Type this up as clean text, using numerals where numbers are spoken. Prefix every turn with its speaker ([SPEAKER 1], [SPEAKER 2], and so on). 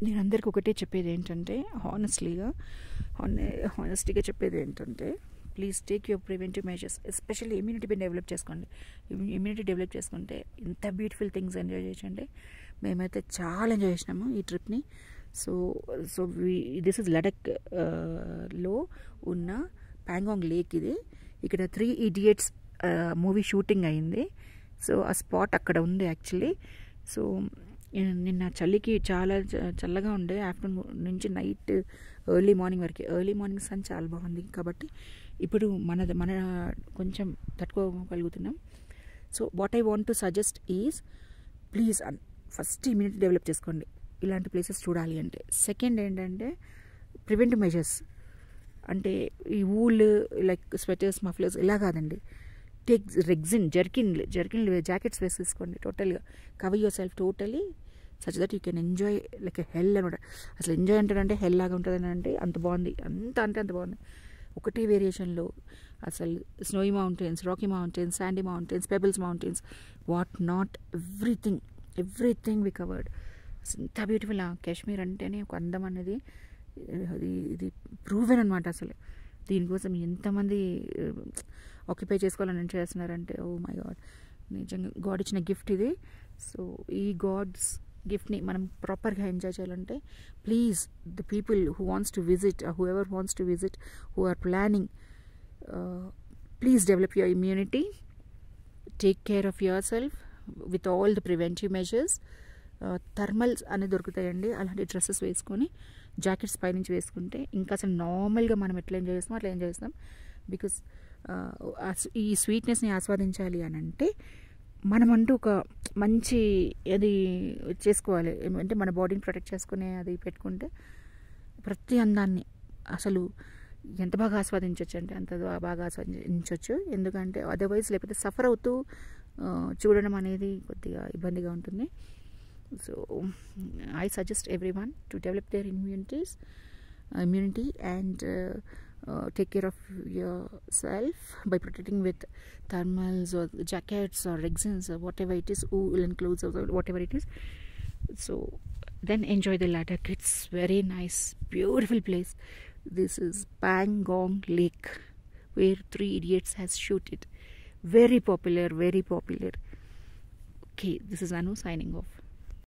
[SPEAKER 1] నేను అందరికి ఒకటే చెప్పేది ఏంటంటే, హానెస్టీగా చెప్పేది ఏంటంటే, please take your preventive measures. Especially immunity develop చేసుకోండి. ఇమ్యూనిటీ డెవలప్ చేసుకుంటే ఇంత బ్యూటిఫుల్ థింగ్స్ ఎంజాయ్ చేయొచ్చండి. మేమైతే చాలా ఎంజాయ్ చేసినాము ఈ ట్రిప్ని. సో దిస్ ఇస్ లడక్ లో ఉన్న ప్యాంగాంగ్ లేక్. ఇది ఇక్కడ 3 Idiots మూవీ షూటింగ్ అయింది. సో ఆ స్పాట్ అక్కడ ఉంది యాక్చువల్లీ. సో నిన్న చలికి చాలా చల్లగా ఉండే, ఆఫ్టర్నూన్ నుంచి నైట్ ఎర్లీ మార్నింగ్ వరకు. ఎర్లీ మార్నింగ్ సన్ చాలా బాగుంది కాబట్టి ఇప్పుడు మన కొంచెం తట్టుకోగలుగుతున్నాం. So what I want to suggest is, please first immunity develop చేసుకోండి ఇలాంటి ప్లేసెస్ చూడాలి అంటే. సెకండ్ ఏంటంటే ప్రివెంటివ్ మెజర్స్, అంటే ఈ వూల్ లైక్ స్వెటర్స్, మఫ్లర్స్ ఇలా కాదండి. టేక్ జర్కిన్ జాకెట్స్ వేసేసుకోండి. టోటల్గా cover yourself totally such that you can enjoy like a hell అనమాట. అసలు ఎంజాయ్ అంటారంటే హెల్ లాగా ఉంటుందని అంటే అంత బాగుంది, అంత బాగుంది. ఒకటే వేరియేషన్లో అసలు snowy mountains, rocky mountains, sandy mountains, pebbles mountains, what not, everything we covered. ఇంత బ్యూటిఫుల్. కాశ్మీర్ అంటేనే ఒక అందం అనేది ఇది ప్రూవెన్ అనమాట. అసలు దీనికోసం ఎంతమంది ఆక్యుపై చేసుకోవాలని చేస్తున్నారంటే, ఓ మై గాడ్, నిజంగా గాడ్ ఇచ్చిన గిఫ్ట్ ఇది. సో ఈ గాడ్స్ గిఫ్ట్ని మనం ప్రాపర్గా ఎంజాయ్ చేయాలంటే please the people who wants to visit, whoever wants to visit, who are planning, please develop your immunity, take care of yourself with all the preventive measures. Thermals అనేది దొరుకుతాయండి, అలాంటి dresses వేసుకొని jackets పైనుంచి వేసుకుంటే ఇంకా అసలు నార్మల్గా మనం ఎట్లా ఎంజాయ్ చేస్తాం అట్లా ఎంజాయ్ చేస్తాం. బికాస్ ఈ స్వీట్నెస్ని ఆస్వాదించాలి అని అంటే మనమంటూ ఒక మంచి అది చేసుకోవాలి. అంటే మన బాడీని ప్రొటెక్ట్ చేసుకునే అది పెట్టుకుంటే ప్రతి అందాన్ని అసలు ఎంత బాగా ఆస్వాదించవచ్చు అంటే అంత బాగా ఆస్వాదించవచ్చు. ఎందుకంటే అదర్వైజ్ లేకపోతే సఫర్ అవుతూ చూడడం అనేది కొద్దిగా ఇబ్బందిగా ఉంటుంది. So I suggest everyone to develop their immunity and take care of yourself by protecting with thermals or jackets or resins or whatever it is, woolen clothes or whatever it is. So then enjoy the Ladakh. It's very nice, beautiful place. This is Pangong Lake where 3 Idiots has shooted. Very popular. Okay, this is Anu signing off.